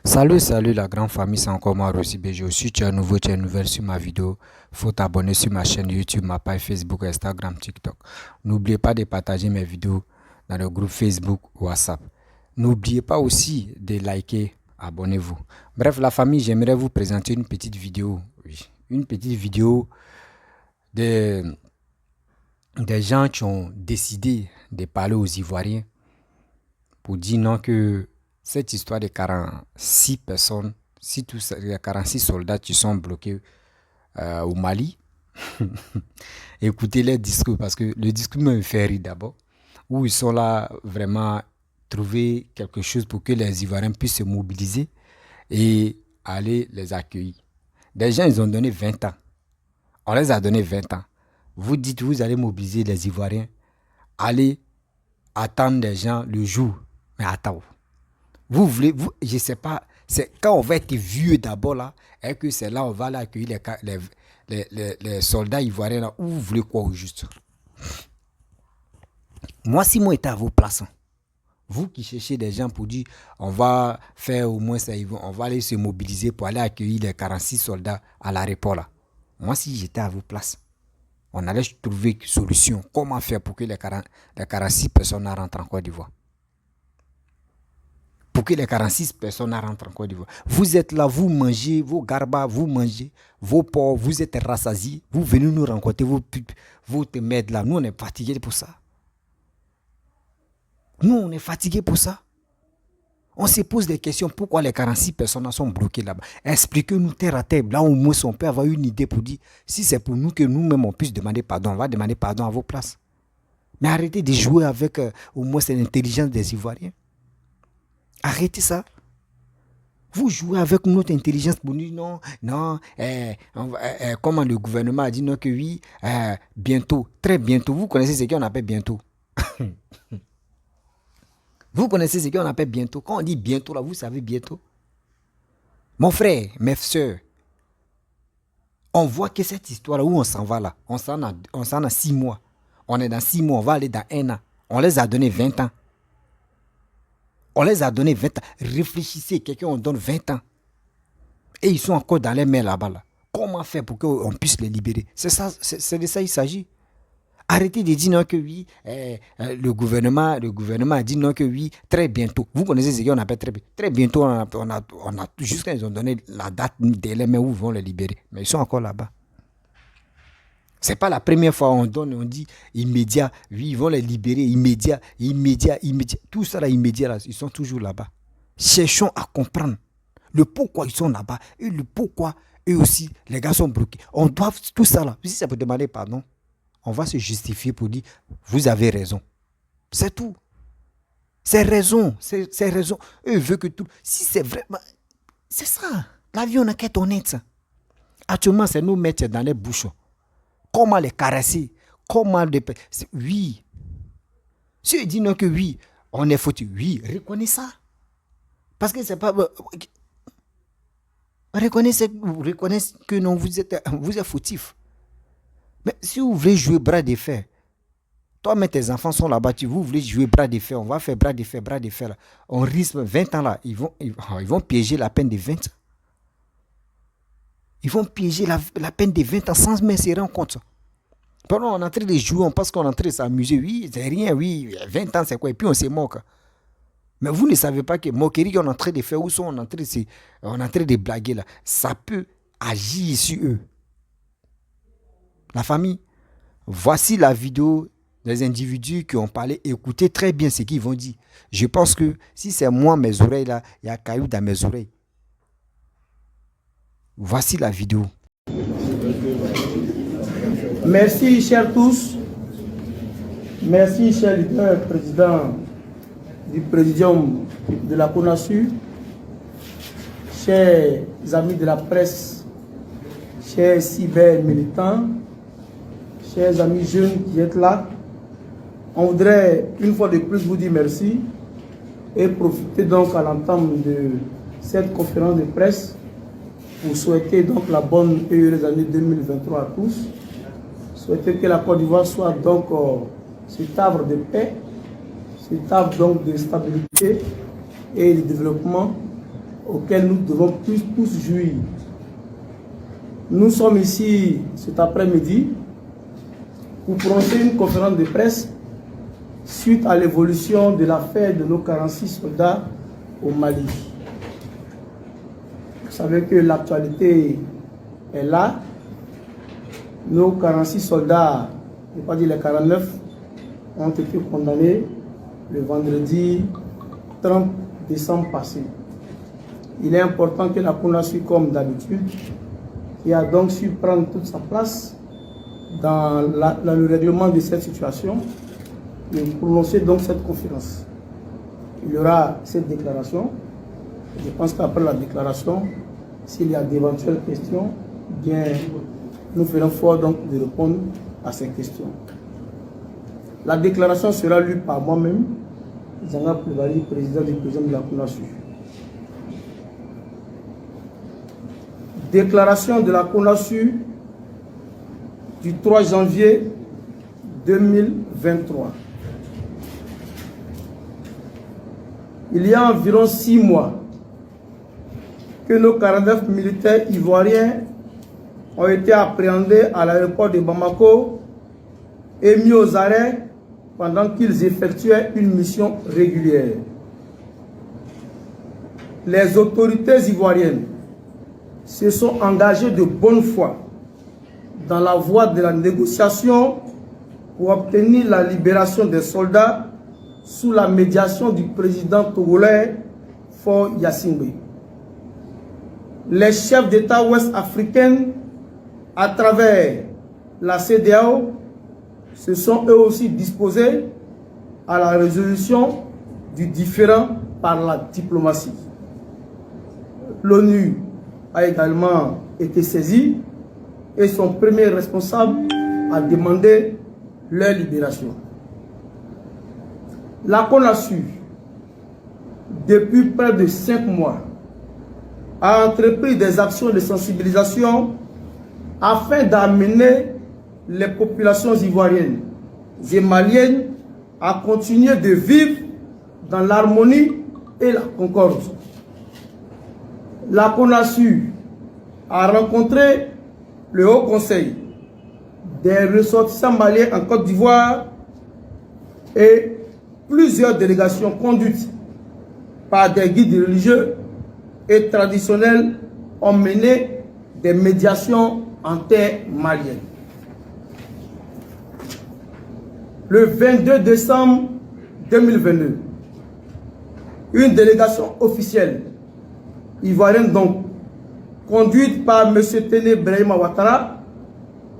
Salut la grande famille, c'est encore moi Rossi BG. Si tu es nouveau, tu es nouvelle sur ma vidéo, faut t'abonner sur ma chaîne YouTube, ma page Facebook, Instagram, TikTok. N'oubliez pas de partager mes vidéos dans le groupe Facebook, WhatsApp. N'oubliez pas aussi de liker, abonnez-vous. Bref, la famille, j'aimerais vous présenter une petite vidéo. Oui, une petite vidéo des, des gens qui ont décidé de parler aux Ivoiriens pour dire non que cette histoire de 46 personnes, si tous les 46 soldats qui sont bloqués au Mali, écoutez les discours parce que le discours me fait rire d'abord, où ils sont là vraiment trouver quelque chose pour que les Ivoiriens puissent se mobiliser et aller les accueillir. Des gens, ils ont donné 20 ans. On les a donné 20 ans. Vous dites, vous allez mobiliser les Ivoiriens. Allez attendre des gens le jour. Mais attends. Vous voulez, je ne sais pas, c'est quand on va être vieux d'abord là, et que c'est là on va aller accueillir les soldats ivoiriens là, où vous voulez quoi au juste? Moi, si moi étais à vos places, vous qui cherchez des gens pour dire, on va faire au moins ça, on va aller se mobiliser pour aller accueillir les 46 soldats à l'aéroport là. Moi, si j'étais à vos places, on allait trouver une solution. Comment faire pour que les 46 personnes rentrent en Côte d'Ivoire? Pour que les 46 personnes rentrent en Côte d'Ivoire. Vous êtes là, vous mangez vos garbas, vous mangez vos porcs, vous êtes rassasiés, vous venez nous rencontrer, vous te mettre là. Nous, on est fatigués pour ça. Nous, on est fatigués pour ça. On se pose des questions. Pourquoi les 46 personnes sont bloquées là-bas? Expliquez-nous terre à terre. Là, au moins, on peut avoir une idée pour dire, si c'est pour nous que nous-mêmes, on puisse demander pardon, on va demander pardon à vos places. Mais arrêtez de jouer avec au moins l'intelligence des Ivoiriens. Arrêtez ça. Vous jouez avec notre intelligence pour nous, non, non, comment le gouvernement a dit non que oui, bientôt, très bientôt. Vous connaissez ce qu'on appelle bientôt. Vous connaissez ce qu'on appelle bientôt. Quand on dit bientôt, là, vous savez bientôt. Mon frère, mes soeurs, on voit que cette histoire-là, où on s'en va là, on s'en a 6 mois. On est dans 6 mois, on va aller dans 1 an. On les a donné 20 ans. On les a donné 20 ans. Réfléchissez, quelqu'un on donne 20 ans. Et ils sont encore dans les mains là-bas. Là. Comment faire pour qu'on puisse les libérer? C'est de ça qu'il s'agit. Arrêtez de dire non que oui. Le gouvernement a dit non que oui, très bientôt. Vous connaissez ce qu'on appelle très bientôt. Très bientôt, jusqu'à ils ont donné la date des mains où ils vont les libérer. Mais ils sont encore là-bas. C'est pas la première fois on donne, on dit immédiat, oui, ils vont les libérer, immédiat. Tout ça là, immédiat, là, ils sont toujours là-bas. Cherchons à comprendre le pourquoi ils sont là-bas et le pourquoi eux aussi, les gars sont bloqués. On doit tout ça là. Si ça peut demander pardon, on va se justifier pour dire, vous avez raison. C'est tout. C'est raison. C'est raison. Eux veulent que tout. Si c'est vraiment. C'est ça. La vie, on a qu'à être honnête. Actuellement, c'est nous mettre dans les bouchons. Comment les caresser? Comment les... Oui. Si ils disent non que oui, on est foutu. Oui, reconnais ça. Parce que c'est pas... Reconnaissez que non, vous êtes fautif. Mais si vous voulez jouer bras de fer, toi, mais tes enfants sont là-bas, vous voulez jouer bras de fer, on va faire bras de fer. Là. On risque 20 ans là, ils vont piéger la peine de 20 ans. Ils vont piéger la peine de 20 ans sans même se rendre compte. Pendant on est en train de jouer, on pense qu'on est en train de s'amuser. Oui, c'est rien, oui, 20 ans c'est quoi? Et puis on se moque. Mais vous ne savez pas que moquerie qu'on est en train de faire, où sont on est en train de blaguer là, ça peut agir sur eux. La famille, voici la vidéo des individus qui ont parlé. Écoutez très bien ce qu'ils vont dire. Je pense que si c'est moi, mes oreilles là, il y a caillou dans mes oreilles. Voici la vidéo. Merci, chers tous. Merci, cher leader, président du présidium de la CONASU, chers amis de la presse, chers cyber-militants, chers amis jeunes qui êtes là. On voudrait une fois de plus vous dire merci et profiter donc à l'entame de cette conférence de presse pour souhaiter donc la bonne et heureuse année 2023 à tous. Souhaiter que la Côte d'Ivoire soit donc cet havre de paix, cet havre donc de stabilité et de développement auquel nous devons tous jouir. Nous sommes ici cet après-midi pour prononcer une conférence de presse suite à l'évolution de l'affaire de nos 46 soldats au Mali. Vous savez que l'actualité est là. Nos 46 soldats, je ne vais pas dire les 49, ont été condamnés le vendredi 30 décembre passé. Il est important que la CONASU, comme d'habitude, qui a donc su prendre toute sa place dans le règlement de cette situation, et prononcer donc cette conférence. Il y aura cette déclaration. Je pense qu'après la déclaration, s'il y a d'éventuelles questions, bien, nous ferons fort donc de répondre à ces questions. La déclaration sera lue par moi-même, Zanga Poulvali, président de la CONASU. Déclaration de la CONASU du 3 janvier 2023. Il y a environ 6 mois que nos 49 militaires ivoiriens ont été appréhendés à l'aéroport de Bamako et mis aux arrêts pendant qu'ils effectuaient une mission régulière. Les autorités ivoiriennes se sont engagées de bonne foi dans la voie de la négociation pour obtenir la libération des soldats sous la médiation du président togolais Faure Gnassingbé. Les chefs d'État ouest-africains, à travers la CEDEAO, se sont eux aussi disposés à la résolution du différend par la diplomatie. L'ONU a également été saisie et son premier responsable a demandé leur libération. La CONASU, depuis près de 5 mois, a entrepris des actions de sensibilisation afin d'amener les populations ivoiriennes et maliennes à continuer de vivre dans l'harmonie et la concorde. La CONASU a rencontré le Haut Conseil des ressortissants maliens en Côte d'Ivoire et plusieurs délégations conduites par des guides religieux et traditionnels ont mené des médiations en terre malienne. Le 22 décembre 2022, une délégation officielle ivoirienne donc, conduite par M. Téné Brahima Ouattara,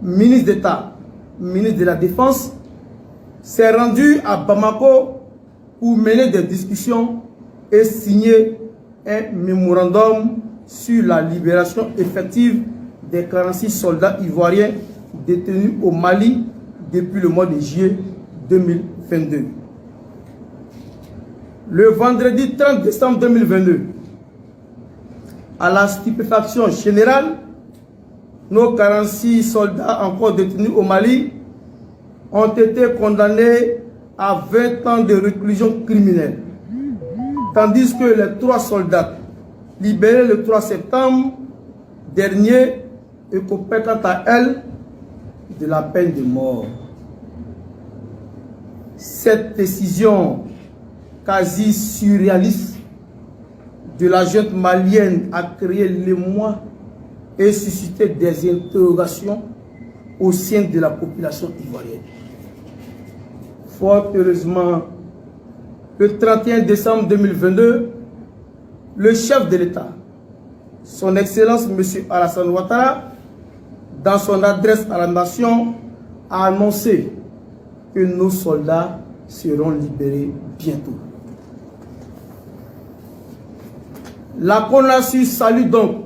ministre d'État, ministre de la Défense, s'est rendue à Bamako pour mener des discussions et signer un mémorandum sur la libération effective des 46 soldats ivoiriens détenus au Mali depuis le mois de juillet 2022. Le vendredi 30 décembre 2022, à la stupéfaction générale, nos 46 soldats encore détenus au Mali ont été condamnés à 20 ans de réclusion criminelle, tandis que les 3 soldats libérés le 3 septembre dernier écopaient quant à elles de la peine de mort. Cette décision quasi surréaliste de la junte malienne a créé l'émoi et suscité des interrogations au sein de la population ivoirienne. Fort heureusement, le 31 décembre 2022, le chef de l'État, son Excellence M. Alassane Ouattara, dans son adresse à la nation, a annoncé que nos soldats seront libérés bientôt. La CONASU salue donc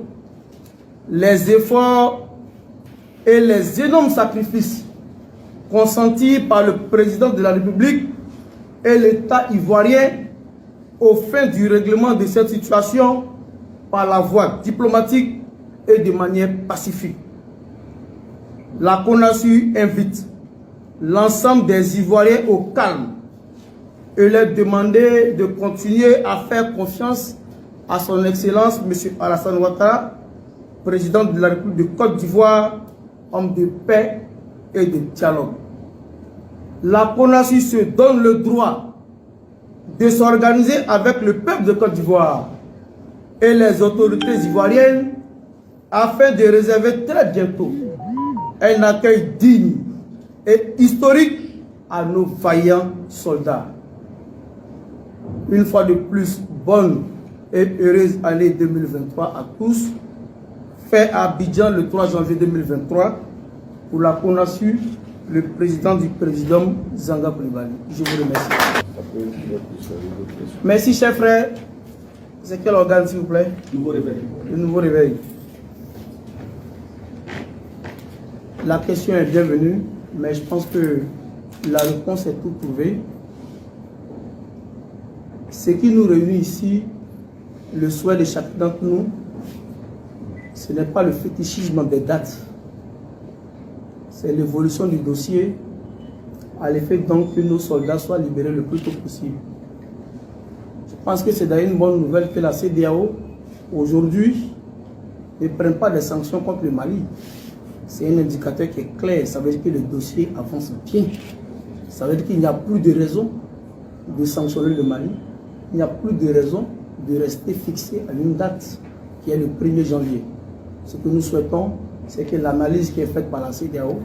les efforts et les énormes sacrifices consentis par le président de la République et l'État ivoirien aux fins du règlement de cette situation par la voie diplomatique et de manière pacifique. La CONASU invite l'ensemble des Ivoiriens au calme et leur demander de continuer à faire confiance à son Excellence M. Alassane Ouattara, président de la République de Côte d'Ivoire, homme de paix et de dialogue. La CONASU se donne le droit de s'organiser avec le peuple de Côte d'Ivoire et les autorités ivoiriennes afin de réserver très bientôt un accueil digne et historique à nos vaillants soldats. Une fois de plus, bonne et heureuse année 2023 à tous. Fait à Abidjan le 3 janvier 2023 pour la CONASU, le président du président Zanga Coulibaly. Je vous remercie. Merci, chers frères. C'est quel organe, s'il vous plaît? Nouveau réveil. Le nouveau réveil. La question est bienvenue, mais je pense que la réponse est tout trouvée. Ce qui nous réunit ici, le souhait de chacun d'entre nous, ce n'est pas le fétichisme des dates, c'est l'évolution du dossier à l'effet donc que nos soldats soient libérés le plus tôt possible. Je pense que c'est d'ailleurs une bonne nouvelle que la CEDEAO, aujourd'hui, ne prenne pas des sanctions contre le Mali. C'est un indicateur qui est clair, ça veut dire que le dossier avance bien. Ça veut dire qu'il n'y a plus de raison de sanctionner le Mali. Il n'y a plus de raison de rester fixé à une date qui est le 1er janvier. Ce que nous souhaitons, c'est que l'analyse qui est faite par la CEDEAO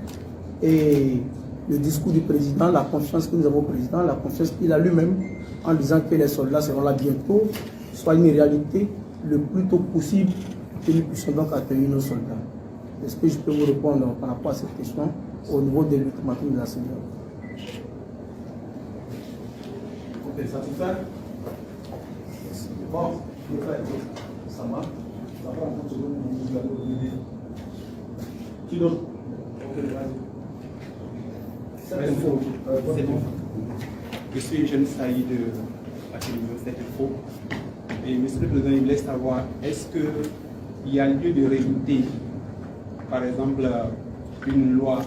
et le discours du président, la confiance que nous avons au président, la confiance qu'il a lui-même en disant que les soldats seront là bientôt, soit une réalité le plus tôt possible que nous puissions donc accueillir nos soldats. Est-ce que je peux vous répondre par rapport à cette question au niveau de l'ultimatum de la CEDEAO? Ok, ça tout fait. Bon, ça va. Ça va, on continue, vous allez revenir. Qui d'autre? Ok, vas-y. C'est bon. Je suis Jeune Saïd de la télévision 7 Info. Et Monsieur le Président, il me laisse savoir, est-ce qu'il y a lieu de rééditer, par exemple, une loi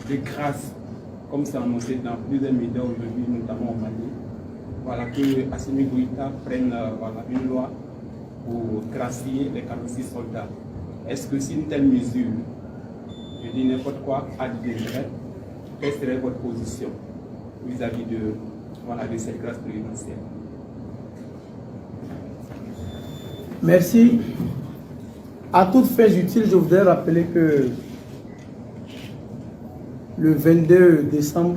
de grâce, comme c'est annoncé dans plusieurs médias aujourd'hui, notamment au Mali, voilà, que Assimi Goïta prenne voilà, une loi pour gracier les 46 soldats. Est-ce que si une telle mesure, je dis n'importe quoi, adviendrait, quelle serait votre position vis-à-vis de, voilà, de cette grâce présidentielle? Merci. À toutes fins utiles, je voudrais rappeler que le 22 décembre,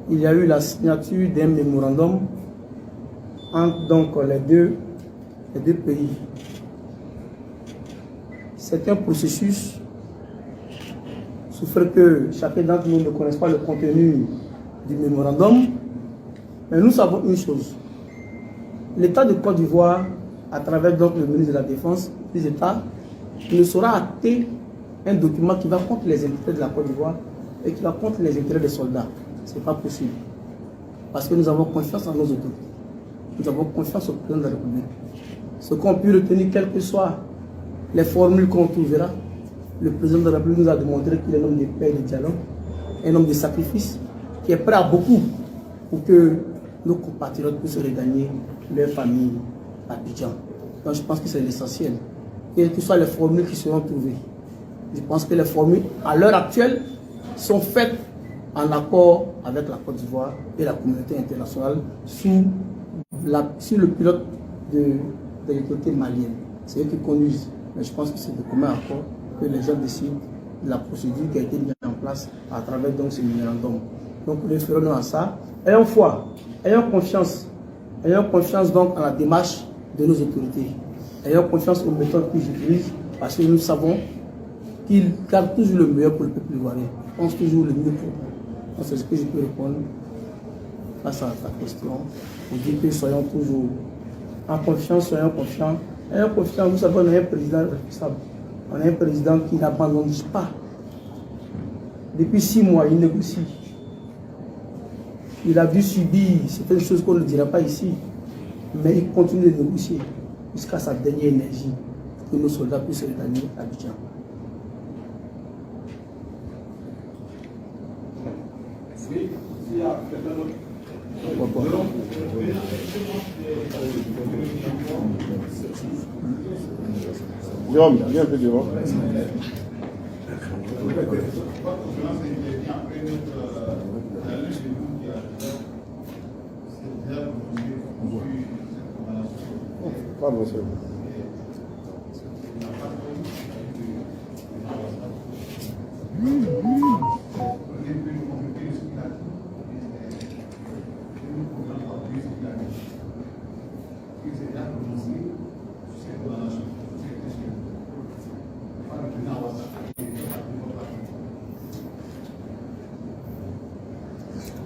il y a eu la signature d'un mémorandum entre donc les deux pays. C'est un processus, sauf que chacun d'entre nous ne connaisse pas le contenu du mémorandum, mais nous savons une chose. L'État de Côte d'Ivoire, à travers donc le ministre de la Défense des États, ne saura acter un document qui va contre les intérêts de la Côte d'Ivoire et qui va contre les intérêts des soldats. Ce n'est pas possible. Parce que nous avons confiance en nos autorités. Nous avons confiance au président de la République. Ce qu'on peut retenir, quelles que soient les formules qu'on trouvera, le président de la République nous a démontré qu'il est un homme de paix et de dialogue, un homme de sacrifice, qui est prêt à beaucoup pour que nos compatriotes puissent regagner leur famille à Abidjan. Donc je pense que c'est l'essentiel. Quelles que soient les formules qui seront trouvées. Je pense que les formules, à l'heure actuelle, sont faites en accord avec la Côte d'Ivoire et la communauté internationale sous le pilote de l'autorité malienne. C'est eux qui conduisent. Mais je pense que c'est de commun accord que les gens décident de la procédure qui a été mise en place à travers donc ce mémorandum. Donc référons-nous à ça. Ayons foi, ayons confiance donc à la démarche de nos autorités. Ayons confiance aux méthodes qu'ils utilisent parce que nous savons qu'ils gardent toujours le meilleur pour le peuple ivoirien. Ils pensent toujours le mieux pour nous. C'est ce que je peux répondre face à ta question. Pour dire que soyons toujours en confiance, soyons confiants. Ayons confiance, vous savez, on a un président responsable. On a un président qui n'abandonne pas. Depuis 6 mois, il négocie. Il a dû subir certaines choses qu'on ne dira pas ici. Mais il continue de négocier jusqu'à sa dernière énergie pour que nos soldats puissent regagner Abidjan. Oui, s'il y a quelqu'un d'autre. Jérôme, viens un peu devant. Pardon, monsieur.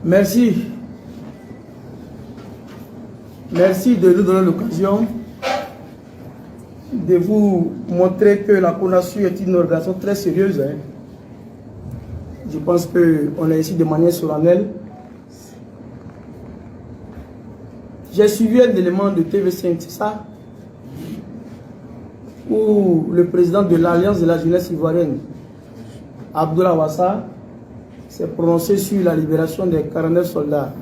Merci. Merci de nous donner l'occasion de vous montrer que la CONASU est une organisation très sérieuse. Hein. Je pense qu'on est ici de manière solennelle. J'ai suivi un élément de TV5, c'est ça? Où le président de l'Alliance de la jeunesse ivoirienne, Abdoulaye Wassa, s'est prononcé sur la libération des 49 soldats.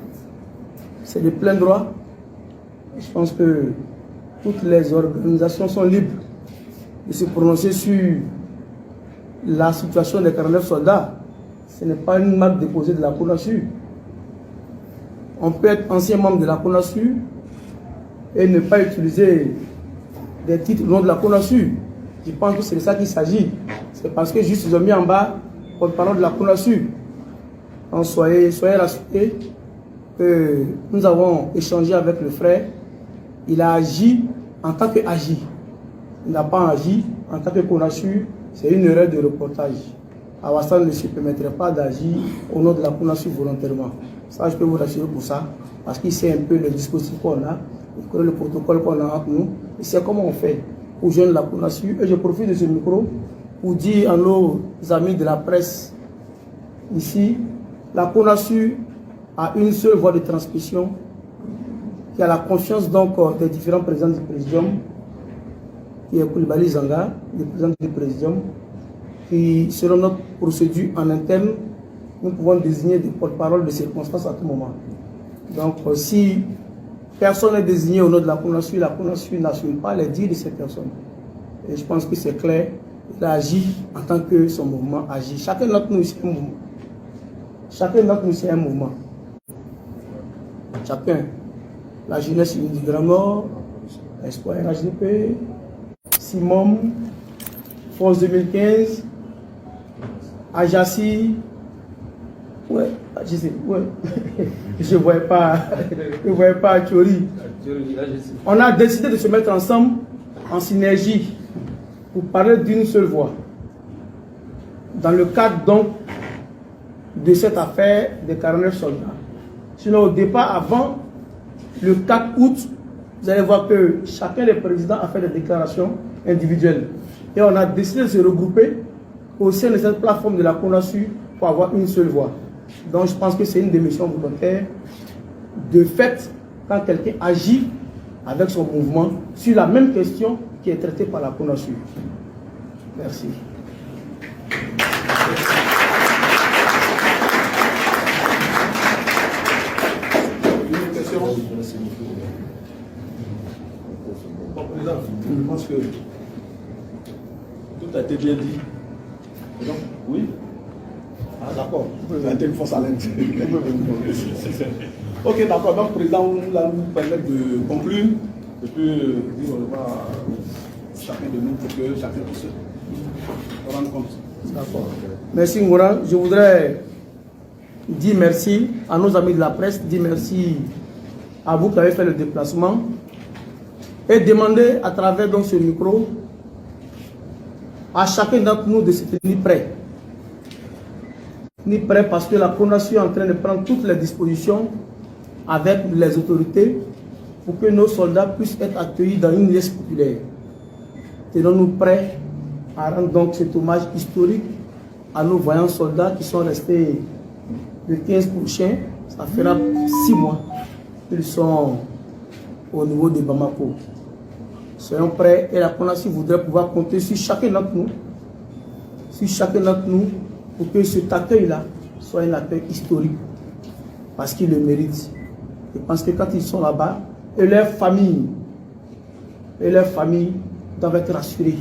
C'est de plein droit. Je pense que toutes les organisations sont libres de se prononcer sur la situation des 49 soldats. Ce n'est pas une marque déposée de la CONASU. On peut être ancien membre de la CONASU et ne pas utiliser des titres au nom de la CONASU. Je pense que c'est de ça qu'il s'agit. C'est parce que juste ils ont mis en bas porte-parole de la CONASU. Donc soyez rassurés que nous avons échangé avec le frère. Il a agi en tant qu'agi. Il n'a pas agi en tant que CONASU. C'est une erreur de reportage. Awassa ne se permettrait pas d'agir au nom de la CONASU volontairement. Ça, je peux vous rassurer pour ça. Parce qu'il sait un peu le dispositif qu'on a, il connaît le protocole qu'on a entre nous. Il sait comment on fait pour joindre la CONASU. Et je profite de ce micro pour dire à nos amis de la presse ici, la CONASU a une seule voie de transmission qui a la confiance donc des différents présidents du présidium, qui est Koulibaly Zanga, le président du présidium, qui, selon notre procédure en interne, nous pouvons désigner des porte-parole de circonstances à tout moment. Donc, si personne n'est désigné au nom de la CONASU n'assume pas les dires de ces personnes. Et je pense que c'est clair, il agit en tant que son mouvement agit. Chacun d'entre nous, c'est un mouvement. Chacun d'entre nous, c'est un mouvement. Chacun. La jeunesse unie du Grand Nord, Espoir HDP, Simom, Force 2015, Ajassi, ouais, je sais, ouais. Je ne voyais pas Thiori. On a décidé de se mettre ensemble en synergie pour parler d'une seule voix. Dans le cadre donc de cette affaire des 49 soldats. Sinon, au départ, avant le 4 août, vous allez voir que chacun des présidents a fait des déclarations individuelles. Et on a décidé de se regrouper au sein de cette plateforme de la CONASU pour avoir une seule voix. Donc je pense que c'est une des missions volontaires. De fait, quand quelqu'un agit avec son mouvement sur la même question qui est traitée par la CONASU. Merci. Je pense que tout a été bien dit. Donc, oui. Ah, d'accord. Vous pouvez inventer une force à l'intérieur. Ok, d'accord. Donc, président, nous permettre de conclure et puis dire au revoir à chacun de nous pour que chacun puisse se rendre compte. D'accord. Merci Ngoura. Je voudrais dire merci à nos amis de la presse, dire merci à vous qui avez fait le déplacement et demander à travers donc ce micro à chacun d'entre nous de se tenir prêt. Ni prêt parce que la CONASU est en train de prendre toutes les dispositions avec les autorités pour que nos soldats puissent être accueillis dans une liesse populaire. Tenons-nous prêts à rendre donc cet hommage historique à nos voyants soldats qui sont restés le 15 prochain. Ça fera 6 mois qu'ils sont au niveau de Bamako. Soyons prêts et la CONASU voudrait pouvoir compter sur chacun d'entre nous, pour que cet accueil-là soit un accueil historique, parce qu'il le mérite. Je pense que quand ils sont là-bas, et leurs familles doivent être rassurées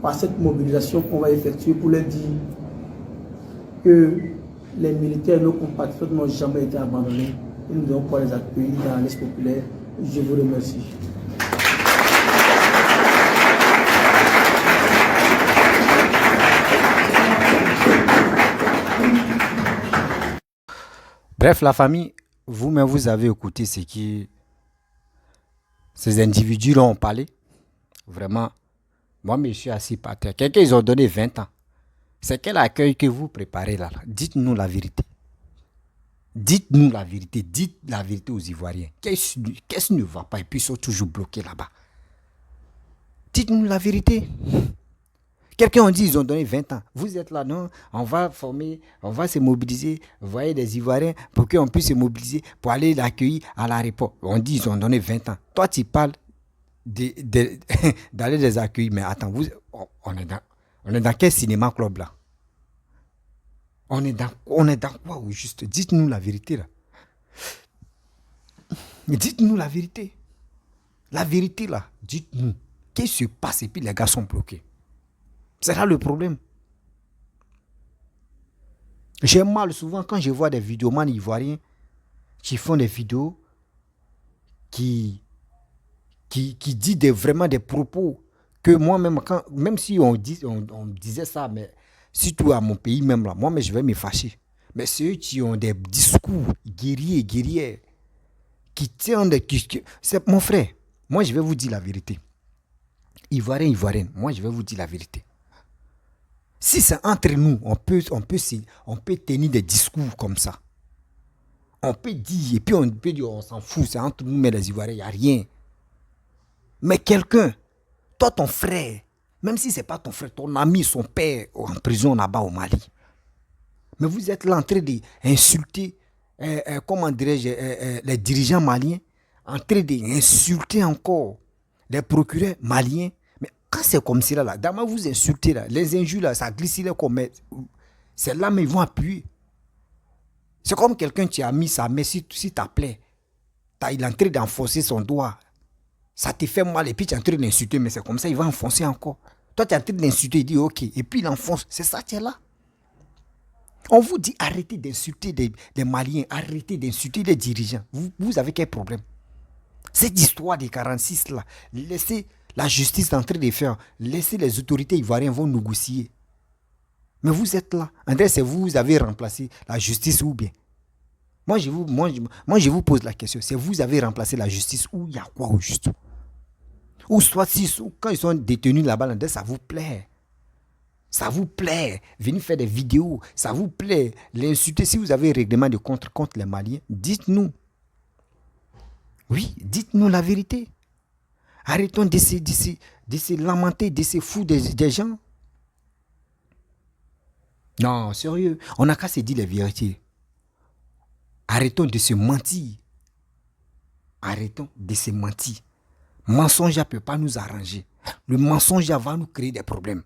par cette mobilisation qu'on va effectuer pour leur dire que les militaires, nos compatriotes n'ont jamais été abandonnés. Et nous devons pouvoir les accueillir dans l'Est populaire. Je vous remercie. Bref, la famille, vous-même, vous avez écouté ce que ces individus ont parlé. Vraiment, moi, je suis assis par terre. Quelqu'un, ils ont donné 20 ans. C'est quel accueil que vous préparez là? Dites-nous la vérité. Dites-nous la vérité. Dites la vérité aux Ivoiriens. Qu'est-ce qui ne va pas? Et puis ils sont toujours bloqués là-bas. Dites-nous la vérité. Quelqu'un a dit ils ont donné 20 ans. Vous êtes là, non? On va former, on va se mobiliser. Vous voyez des Ivoiriens pour qu'on puisse se mobiliser pour aller l'accueillir à l'aéroport. On dit ils ont donné 20 ans. Toi, tu parles d'aller les accueillir. Mais attends, on est dans quel cinéma club là? On est dans quoi au juste? Dites-nous la vérité là. Dites-nous la vérité. La vérité là, dites-nous. Qu'est-ce qui se passe? Et puis les gars sont bloqués. C'est là le problème. J'ai mal souvent quand je vois des vidéomans ivoiriens qui font des vidéos qui disent vraiment des propos que moi-même, même si on disait ça, mais surtout à mon pays même là, moi, mais je vais me fâcher. Mais ceux qui ont des discours guerriers, qui tiennent c'est mon frère. Moi, je vais vous dire la vérité. Ivoirienne, moi, je vais vous dire la vérité. Si c'est entre nous, on peut tenir des discours comme ça. On peut dire, et puis on peut dire, on s'en fout, c'est entre nous, mais les Ivoiriens, il n'y a rien. Mais quelqu'un, toi, ton frère, même si ce n'est pas ton frère, ton ami, son père, en prison là-bas au Mali, mais vous êtes là en train d'insulter, comment dirais-je, les dirigeants maliens, en train d'insulter encore les procureurs maliens. Mais quand c'est comme ça, là, d'abord vous insultez, là, les injures, là, ça glisse là, comme c'est là, mais ils vont appuyer. C'est comme quelqu'un qui a mis sa main, si t'as plaît, il est en train d'enfoncer son doigt. Ça te fait mal et puis tu es en train d'insulter, mais c'est comme ça, il va enfoncer encore. Toi, tu es en train d'insulter, il dit ok, et puis il enfonce. C'est ça, tu es là. On vous dit arrêtez d'insulter des Maliens, arrêtez d'insulter les dirigeants. Vous avez quel problème? Cette histoire des 46 là, laissez la justice en train de faire, laissez les autorités ivoiriennes vont négocier. Mais vous êtes là. André, c'est vous avez remplacé la justice ou bien? Moi, je vous pose la question. C'est vous avez remplacé la justice ou il y a quoi au juste? Ou soit quand ils sont détenus là-bas, ça vous plaît. Ça vous plaît. Venez faire des vidéos. Ça vous plaît. L'insulter. Si vous avez un règlement de compte contre les Maliens, dites-nous. Oui, dites-nous la vérité. Arrêtons de se lamenter, de se foutre des gens. Non, sérieux. On n'a qu'à se dire la vérité. Arrêtons de se mentir. Arrêtons de se mentir. Mensonge ne peut pas nous arranger. Le mensonge va nous créer des problèmes.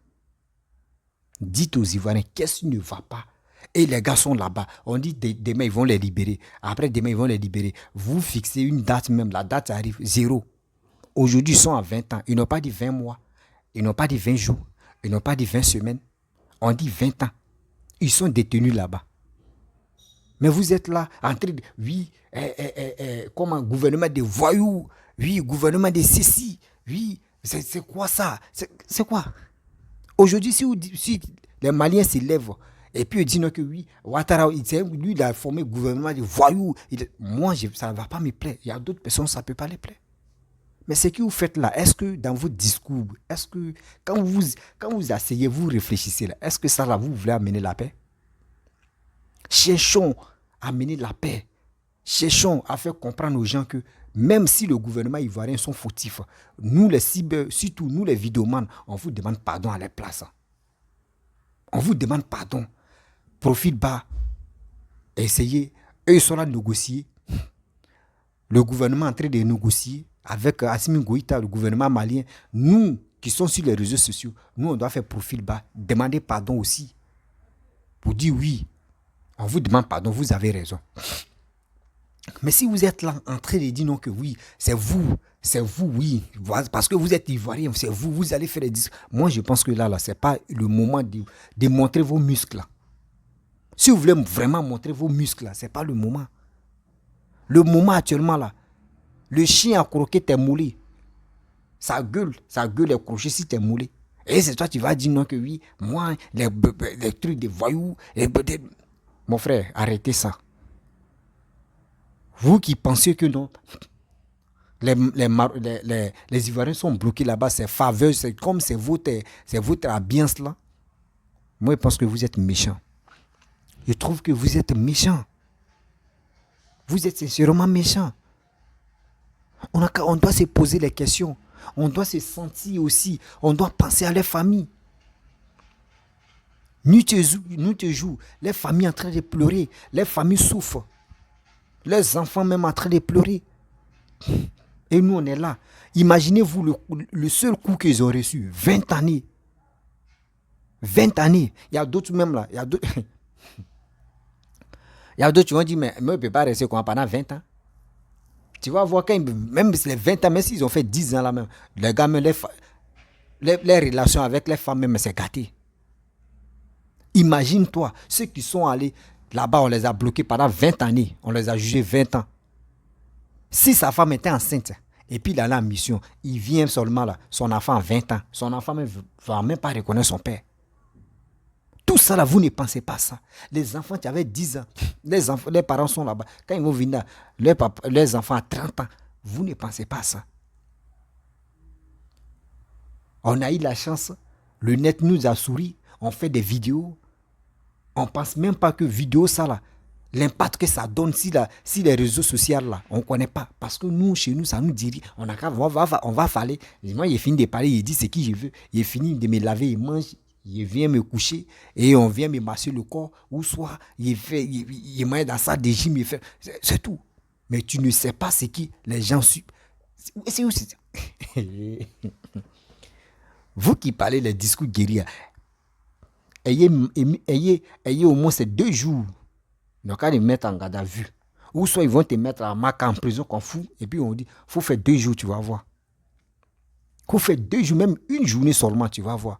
Dites aux Ivoiriens, qu'est-ce qui ne va pas? Et les gars sont là-bas. On dit demain ils vont les libérer. Après demain ils vont les libérer. Vous fixez une date même. La date arrive 0. Aujourd'hui ils sont à 20 ans. Ils n'ont pas dit 20 mois. Ils n'ont pas dit 20 jours. Ils n'ont pas dit 20 semaines. On dit 20 ans. Ils sont détenus là-bas. Mais vous êtes là en train de... Oui, comme un gouvernement de voyous. Oui, gouvernement de ceci. Oui, c'est quoi ça? C'est quoi? Aujourd'hui, si les Maliens se lèvent et puis ils disent que oui, Ouattara, lui, il a formé le gouvernement de voyous. Moi, ça ne va pas me plaire. Il y a d'autres personnes, ça ne peut pas les plaire. Mais ce que vous faites là, est-ce que dans votre discours, est-ce que quand vous asseyez, vous réfléchissez là, est-ce que ça là, vous voulez amener la paix? Cherchons à amener la paix. Cherchons à faire comprendre aux gens que même si le gouvernement ivoirien sont fautifs, nous les surtout nous les vidéomans, on vous demande pardon à la place. On vous demande pardon. Profil bas. Essayez. Eux, ils sont là de négocier. Le gouvernement est en train de négocier avec Assimi Goïta, le gouvernement malien. Nous, qui sommes sur les réseaux sociaux, nous, on doit faire profil bas. Demander pardon aussi. Pour dire oui. On vous demande pardon, vous avez raison. Mais si vous êtes là en train de dire non que oui, c'est vous, oui, parce que vous êtes Ivoirien, c'est vous, vous allez faire des discours. Moi, je pense que là, c'est pas le moment de montrer vos muscles là. Si vous voulez vraiment montrer vos muscles là, c'est pas le moment. Le moment actuellement là, le chien a croqué tes mollets. Sa gueule est crochée si t'es moulé. Et c'est toi tu vas dire non que oui, moi, les trucs de voyous, mon frère, arrêtez ça. Vous qui pensez que non, les Ivoiriens sont bloqués là-bas, c'est faveur, c'est comme c'est votre ambiance là. Moi, je pense que vous êtes méchants. Je trouve que vous êtes méchants. Vous êtes sincèrement méchants. On doit se poser les questions. On doit se sentir aussi. On doit penser à leur famille. Nous te jouons. Les familles en train de pleurer. Les familles souffrent. Les enfants même en train de pleurer. Et nous, on est là. Imaginez-vous le seul coup qu'ils ont reçu. 20 années. 20 années. Il y a d'autres même là. Il y a d'autres qui vont dire, mais moi, je ne peux pas rester pendant 20 ans. Tu vas voir, même les 20 ans, même s'ils ont fait 10 ans là même, les gars, les relations avec les femmes même, c'est gâté. Imagine-toi, ceux qui sont allés là-bas, on les a bloqués pendant 20 années. On les a jugés 20 ans. Si sa femme était enceinte, et puis il allait en mission, il vient seulement là, son enfant a 20 ans. Son enfant ne va même pas reconnaître son père. Tout ça là, vous ne pensez pas ça. Les enfants qui avaient 10 ans, les parents sont là-bas. Quand ils vont venir, les enfants à 30 ans, vous ne pensez pas ça. On a eu la chance, le net nous a souri, on fait des vidéos. On ne pense même pas que vidéo ça là, l'impact que ça donne si les réseaux sociaux là, on ne connaît pas. Parce que nous, chez nous, ça nous dit, on va faller. Moi, il fini de parler, il dit ce que je veux. Il finit de me laver, il mange. Il vient me coucher et on vient me masser le corps, ou soit il met dans sa gym, il fait, c'est tout. Mais tu ne sais pas ce qui les gens suivent. C'est aussi. Vous qui parlez les discours guerriers, ayez au moins ces 2 jours. Donc, ils mettent en garde à vue. Ou soit ils vont te mettre à Maca en prison qu'on fout. Et puis on dit, il faut faire 2 jours, tu vas voir. Il faut faire 2 jours, même une journée seulement, tu vas voir.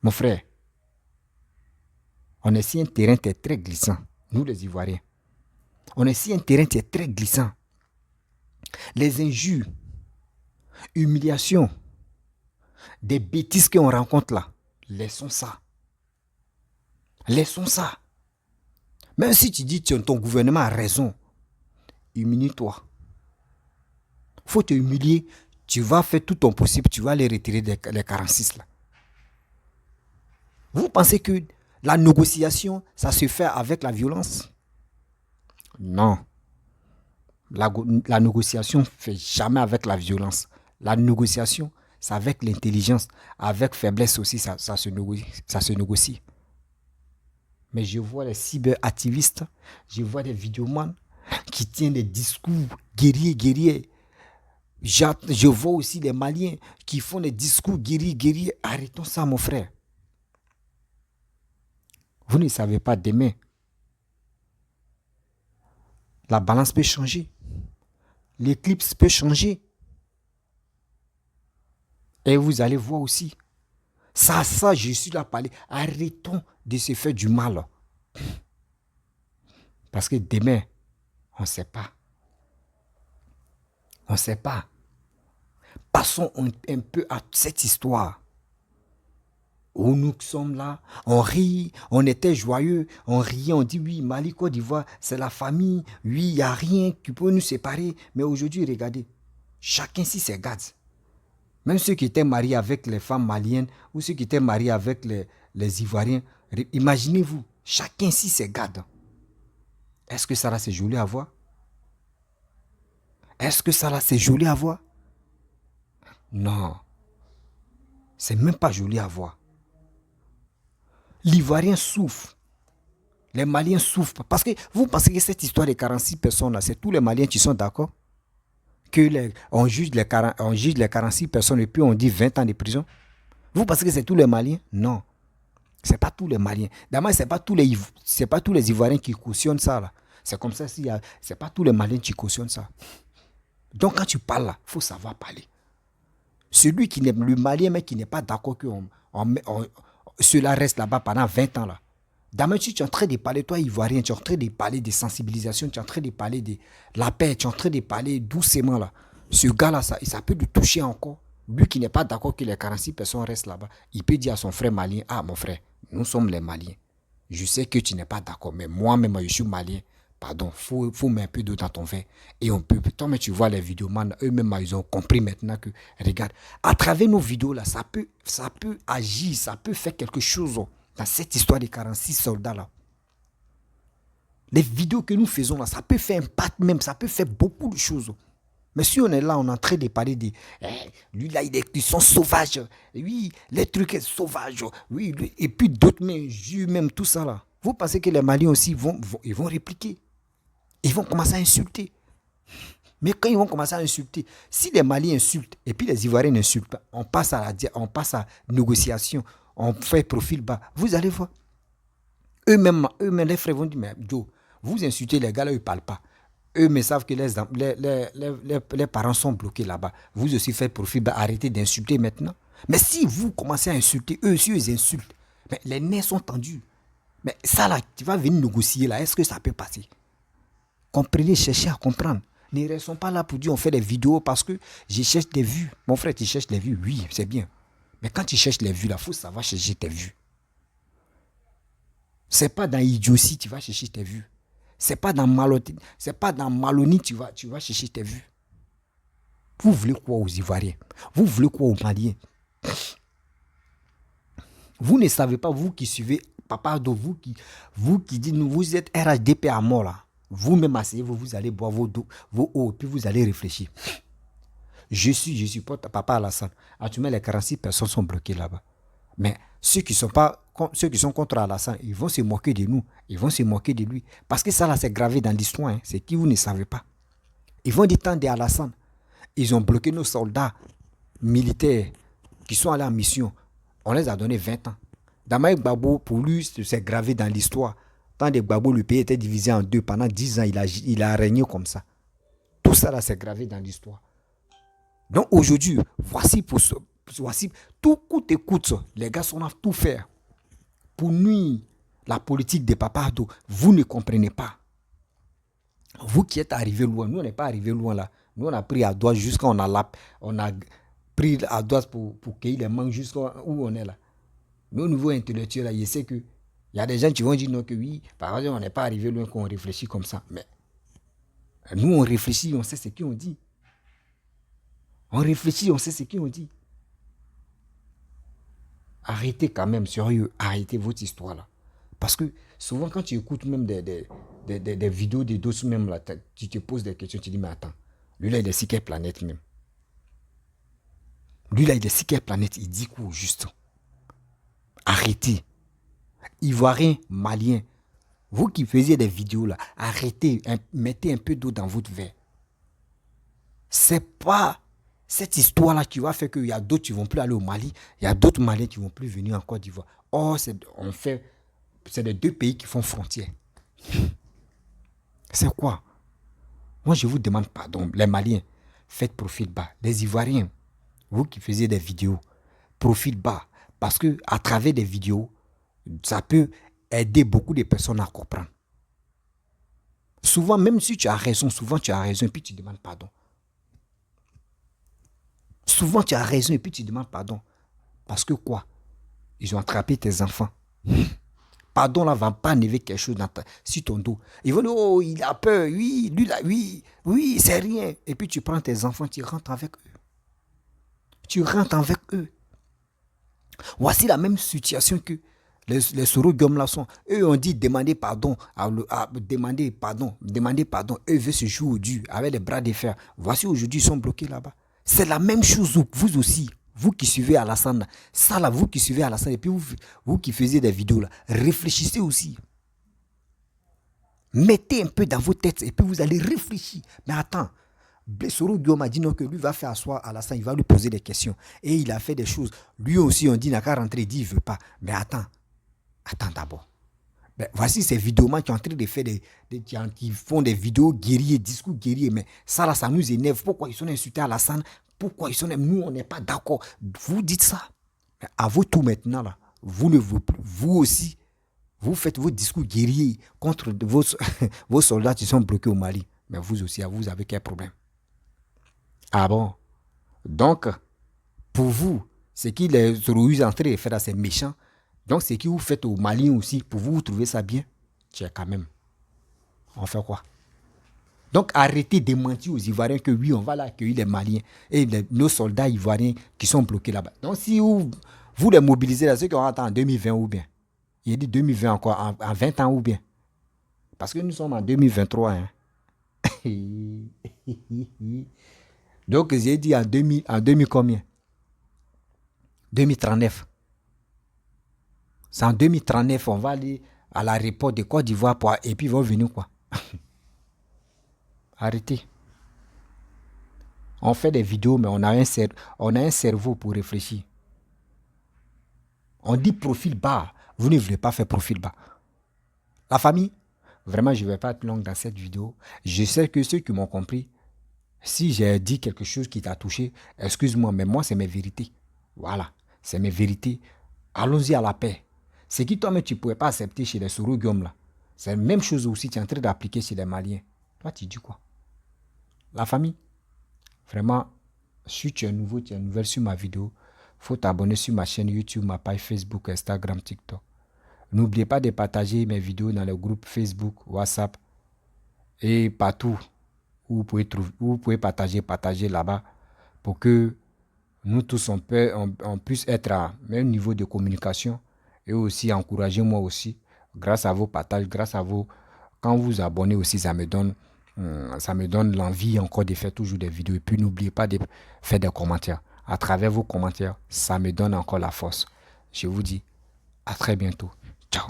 Mon frère, on est si un terrain qui est très glissant, nous les Ivoiriens. On est si un terrain qui est très glissant. Les injures, humiliations, des bêtises qu'on rencontre là, laissons ça. Laissons ça. Même si tu dis que ton gouvernement a raison, humilie-toi. Il faut te humilier, tu vas faire tout ton possible, tu vas les retirer les 46 là. Vous pensez que la négociation, ça se fait avec la violence? Non. La négociation ne fait jamais avec la violence. La négociation, c'est avec l'intelligence. Avec faiblesse aussi, ça se négocie. Mais je vois les cyberactivistes, je vois des vidéomans qui tiennent des discours guerriers. Je vois aussi des Maliens qui font des discours guerriers. Arrêtons ça, mon frère. Vous ne savez pas demain. La balance peut changer. L'éclipse peut changer. Et vous allez voir aussi. Ça, je suis là pour parler. Arrêtons de se faire du mal. Parce que demain, on ne sait pas. On ne sait pas. Passons un peu à cette histoire. Où nous sommes là, on rit, on était joyeux, on riait, on dit oui, Mali, Côte d'Ivoire, c'est la famille, oui, il n'y a rien qui peut nous séparer. Mais aujourd'hui, regardez, chacun s'y se garde. Même ceux qui étaient mariés avec les femmes maliennes ou ceux qui étaient mariés avec les Ivoiriens, imaginez-vous, chacun s'y se garde. Est-ce que ça là, c'est joli à voir? Est-ce que ça là, c'est joli à voir? Non, c'est même pas joli à voir. L'Ivoirien souffre. Les Maliens souffrent. Parce que vous pensez que cette histoire de 46 personnes là, c'est tous les Maliens qui sont d'accord? On juge les 46 personnes et puis on dit 20 ans de prison? Vous pensez que c'est tous les Maliens? Non. C'est pas tous les Maliens. D'abord, c'est pas tous les Ivoiriens qui cautionnent ça là. C'est comme ça, c'est pas tous les Maliens qui cautionnent ça. Donc quand tu parles là, il faut savoir parler. Celui qui n'est le Malien mais qui n'est pas d'accord que cela reste là-bas pendant 20 ans là. D'abord, tu es en train de parler, toi Ivoirien, tu es en train de parler de sensibilisation, tu es en train de parler de la paix, tu es en train de parler doucement là. Ce gars là, ça peut le toucher encore. Lui qui n'est pas d'accord que les 46 personnes restent là-bas, il peut dire à son frère malien, ah mon frère, nous sommes les Maliens. Je sais que tu n'es pas d'accord, mais moi-même, je suis malien. Pardon, faut mettre un peu d'eau dans ton verre. Et on peut, toi, mais tu vois les vidéos, man, eux-mêmes, ils ont compris maintenant que, regarde, à travers nos vidéos, là, ça peut agir, ça peut faire quelque chose dans cette histoire des 46 soldats, là. Les vidéos que nous faisons, là, ça peut faire impact même, ça peut faire beaucoup de choses. Mais si on est là, on est en train de parler de lui là, ils sont sauvages. Oui, les trucs sont sauvages. Oui, lui, et puis d'autres même tout ça là. Vous pensez que les Maliens aussi ils vont répliquer. Ils vont commencer à insulter. Mais quand ils vont commencer à insulter, si les Maliens insultent et puis les Ivoiriens n'insultent pas, on passe à négociation, on fait profil bas. Vous allez voir. Eux-mêmes, les frères vont dire, mais Joe, vous insultez les gars là, ils ne parlent pas. Eux mais savent que les parents sont bloqués là-bas. Vous aussi faites profil, arrêtez d'insulter maintenant. Mais si vous commencez à insulter, eux aussi ils insultent. Mais les nez sont tendus. Mais ça là, tu vas venir négocier là, est-ce que ça peut passer? Comprenez, cherchez à comprendre. Ne restons pas là pour dire on fait des vidéos parce que je cherche des vues. Mon frère, tu cherches les vues, oui, c'est bien. Mais quand tu cherches les vues là, il faut savoir chercher tes vues. C'est pas dans idiotie tu vas chercher tes vues. C'est pas dans Malonie tu vas chercher tes vues. Vous voulez quoi aux Ivoiriens? Vous voulez quoi aux Maliens? Vous ne savez pas, vous qui suivez Papa Ado, vous qui dites, vous êtes RHDP à mort là. Vous-même asseyez-vous, vous allez boire vos eaux, puis vous allez réfléchir. Je supporte Papa Alassane. Actuellement, les 46 personnes sont bloquées là-bas. Mais ceux qui sont contre Alassane, ils vont se moquer de nous. Ils vont se moquer de lui. Parce que ça, là, c'est gravé dans l'histoire. Hein. C'est qui vous ne savez pas. Ils vont dire tant d'Alassane. Ils ont bloqué nos soldats militaires qui sont allés en mission. On les a donné 20 ans. Damaï Gbagbo, pour lui, c'est gravé dans l'histoire. Tant de Gbagbo, le pays était divisé en deux. Pendant 10 ans, il a régné comme ça. Tout ça, là, c'est gravé dans l'histoire. Donc aujourd'hui, voici tout coûte et coûte, les gars sont à tout faire pour nuire la politique de Papa Ado. Vous ne comprenez pas. Vous qui êtes arrivés loin, nous on n'est pas arrivés loin là. Nous on a pris à droite jusqu'à on a pris à droite pour cueillir les mangues jusqu'à où on est là. Mais au niveau intellectuel, là, je sais que il y a des gens qui vont dire non que oui, par exemple on n'est pas arrivé loin qu'on réfléchit comme ça. Mais nous on réfléchit, on sait ce qu'on dit. On réfléchit, on sait ce qu'on dit. Arrêtez quand même, sérieux, arrêtez votre histoire là. Parce que souvent quand tu écoutes même des vidéos de d'autres même là, tu te poses des questions, tu dis mais attends, lui là il est si quelle planète même? Lui là il est si quelle planète? Il dit quoi juste? Arrêtez. Ivoiriens, Maliens, vous qui faisiez des vidéos là, arrêtez, mettez un peu d'eau dans votre verre. C'est pas cette histoire-là qui va faire qu'il y a d'autres qui ne vont plus aller au Mali, il y a d'autres Maliens qui ne vont plus venir en Côte d'Ivoire. Oh, c'est les deux pays qui font frontière. C'est quoi? Moi, je vous demande pardon, les Maliens, faites profil bas. Les Ivoiriens, vous qui faisiez des vidéos, profil bas. Parce que à travers des vidéos, ça peut aider beaucoup de personnes à comprendre. Souvent, même si tu as raison, et puis tu demandes pardon. Souvent, tu as raison et puis tu demandes pardon. Parce que quoi? Ils ont attrapé tes enfants. Pardon, là, va pas enlever quelque chose sur ton dos. Ils vont dire, oh, il a peur, oui, lui là, oui, c'est rien. Et puis tu prends tes enfants, tu rentres avec eux. Voici la même situation que les Soro-Guillaume là sont. Eux ont dit demander pardon. Demander pardon. Eux veulent se jouer au dur avec les bras de fer. Voici aujourd'hui, ils sont bloqués là-bas. C'est la même chose, vous aussi, vous qui suivez Alassane, ça là, vous qui suivez Alassane, et puis vous qui faisiez des vidéos là, réfléchissez aussi. Mettez un peu dans vos têtes et puis vous allez réfléchir. Mais attends, Soro Guillaume a dit non que lui va faire asseoir Alassane, il va lui poser des questions. Et il a fait des choses. Lui aussi, on dit n'a qu'à rentrer, il dit il ne veut pas. Mais attends, Attends d'abord. Ben, voici ces vidéomans qui sont en train de faire qui font des vidéos guerriers, discours guerriers. Mais ça là, ça nous énerve. Pourquoi ils sont insultés à Alassane? Pourquoi ils sont... Nous, on n'est pas d'accord. Vous dites ça. Mais à vous tout maintenant, là, vous ne vous plus. Vous aussi, vous faites vos discours guerriers contre vos soldats qui sont bloqués au Mali. Mais vous aussi, vous avez quel problème? Ah bon? Donc, pour vous, ce qui les rusent en train de faire, c'est méchant. Donc, ce que vous faites au Mali aussi, pour vous, vous trouvez ça bien? Tiens, quand même. On fait quoi? Donc, arrêtez de mentir aux Ivoiriens que oui, on va là accueillir les Maliens et nos soldats ivoiriens qui sont bloqués là-bas. Donc, si vous les mobilisez, là, ceux qui ont attendu en 2020 ou bien, il dit 2020 encore, en 20 ans ou bien. Parce que nous sommes en 2023. Hein. Donc, j'ai dit en 2000 combien? 2039. C'est en 2039, on va aller à l'aéroport de Côte d'Ivoire et puis ils vont venir quoi? Arrêtez. On fait des vidéos, mais on a un cerveau pour réfléchir. On dit profil bas. Vous ne voulez pas faire profil bas. La famille, vraiment, je ne vais pas être long dans cette vidéo. Je sais que ceux qui m'ont compris, si j'ai dit quelque chose qui t'a touché, excuse-moi, mais moi, c'est mes vérités. Voilà, c'est mes vérités. Allons-y à la paix. Ce qui toi-même, tu ne pouvais pas accepter chez les Soro Guillaume, là. C'est la même chose aussi, tu es en train d'appliquer chez les Maliens. Toi, tu dis quoi? La famille, vraiment, si tu es nouveau, tu es nouvelle sur ma vidéo, il faut t'abonner sur ma chaîne YouTube, ma page Facebook, Instagram, TikTok. N'oubliez pas de partager mes vidéos dans le groupe Facebook, WhatsApp et partout où vous pouvez partager là-bas pour que nous tous, on puisse être à même niveau de communication et aussi encourager moi aussi grâce à vos partages, grâce à vos... Quand vous vous abonnez aussi, ça me donne l'envie encore de faire toujours des vidéos. Et puis n'oubliez pas de faire des commentaires. À travers vos commentaires, ça me donne encore la force. Je vous dis à très bientôt. Ciao.